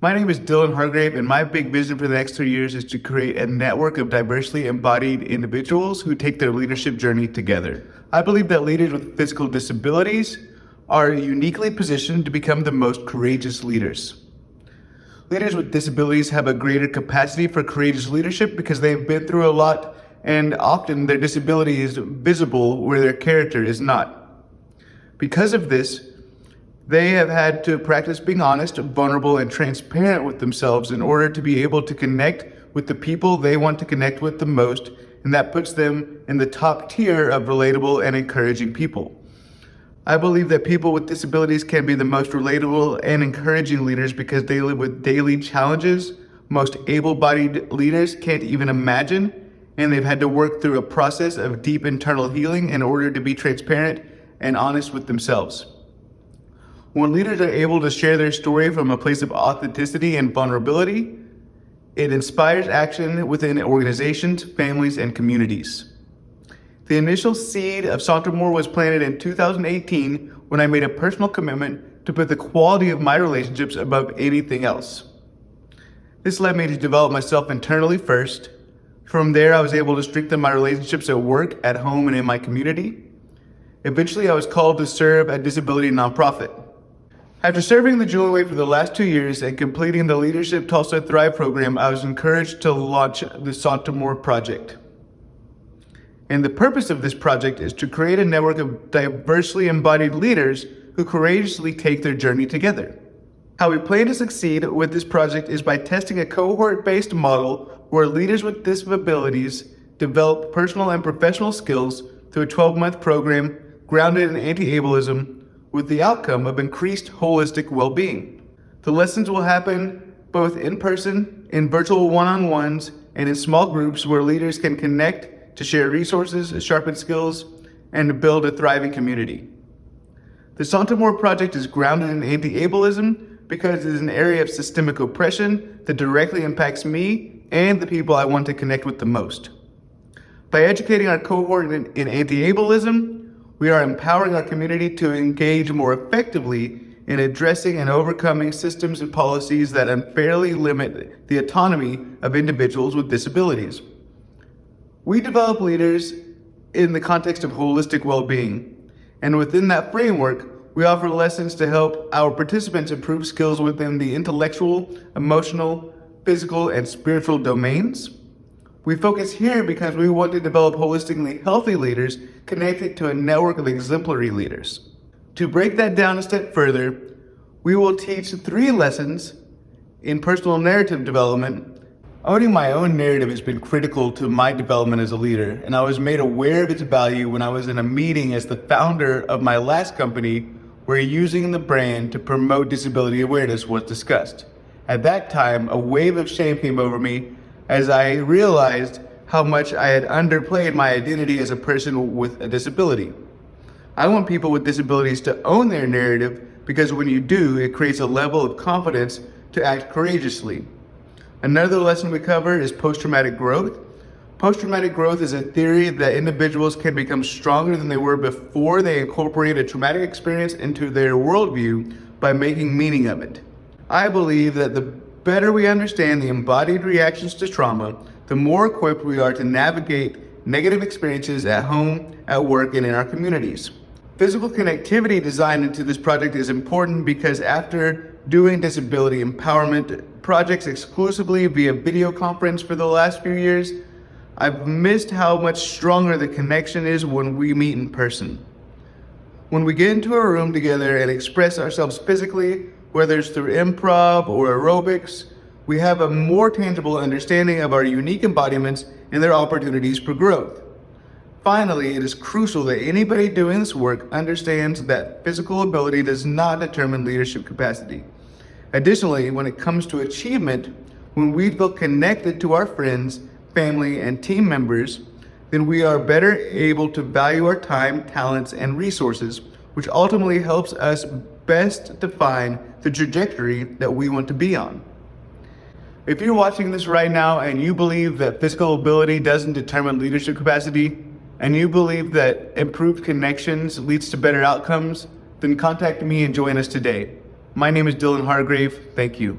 My name is Dillon Hargrave, and my big vision for the next 3 years is to create a network of diversely embodied individuals who take their leadership journey together. I believe that leaders with physical disabilities are uniquely positioned to become the most courageous leaders. Leaders with disabilities have a greater capacity for courageous leadership because they have been through a lot, and often their disability is visible where their character is not. Because of this, they have had to practice being honest, vulnerable, and transparent with themselves in order to be able to connect with the people they want to connect with the most, and that puts them in the top tier of relatable and encouraging people. I believe that people with disabilities can be the most relatable and encouraging leaders because they live with daily challenges most able-bodied leaders can't even imagine, and they've had to work through a process of deep internal healing in order to be transparent and honest with themselves. When leaders are able to share their story from a place of authenticity and vulnerability, it inspires action within organizations, families, and communities. The initial seed of Sontamore was planted in 2018 when I made a personal commitment to put the quality of my relationships above anything else. This led me to develop myself internally first. From there, I was able to strengthen my relationships at work, at home, and in my community. Eventually, I was called to serve a disability nonprofit. After serving the Jewel Way for the last 2 years and completing the Leadership Tulsa Thrive program, I was encouraged to launch the Sontamore Project. And the purpose of this project is to create a network of diversely embodied leaders who courageously take their journey together. How we plan to succeed with this project is by testing a cohort-based model where leaders with disabilities develop personal and professional skills through a 12-month program grounded in anti-ableism, with the outcome of increased holistic well-being. The lessons will happen both in person, in virtual one-on-ones, and in small groups where leaders can connect to share resources, sharpen skills, and to build a thriving community. The Sontamore Project is grounded in anti-ableism because it is an area of systemic oppression that directly impacts me and the people I want to connect with the most. By educating our cohort in anti-ableism, we are empowering our community to engage more effectively in addressing and overcoming systems and policies that unfairly limit the autonomy of individuals with disabilities. We develop leaders in the context of holistic well-being, and within that framework, we offer lessons to help our participants improve skills within the intellectual, emotional, physical, and spiritual domains. We focus here because we want to develop holistically healthy leaders connected to a network of exemplary leaders. To break that down a step further, we will teach 3 lessons in personal narrative development. Owning my own narrative has been critical to my development as a leader, and I was made aware of its value when I was in a meeting as the founder of my last company where using the brand to promote disability awareness was discussed. At that time, a wave of shame came over me as I realized how much I had underplayed my identity as a person with a disability. I want people with disabilities to own their narrative because when you do, it creates a level of confidence to act courageously. Another lesson we cover is post-traumatic growth. Post-traumatic growth is a theory that individuals can become stronger than they were before they incorporate a traumatic experience into their worldview by making meaning of it. I believe that the better we understand the embodied reactions to trauma, the more equipped we are to navigate negative experiences at home, at work, and in our communities. Physical connectivity designed into this project is important because after doing disability empowerment projects exclusively via video conference for the last few years, I've missed how much stronger the connection is when we meet in person. When we get into a room together and express ourselves physically, whether it's through improv or aerobics, we have a more tangible understanding of our unique embodiments and their opportunities for growth. Finally, it is crucial that anybody doing this work understands that physical ability does not determine leadership capacity. Additionally, when it comes to achievement, when we feel connected to our friends, family, and team members, then we are better able to value our time, talents, and resources, which ultimately helps us best define the trajectory that we want to be on. If you're watching this right now and you believe that physical ability doesn't determine leadership capacity, and you believe that improved connections leads to better outcomes, then contact me and join us today. My name is Dillon Hargrave. Thank you.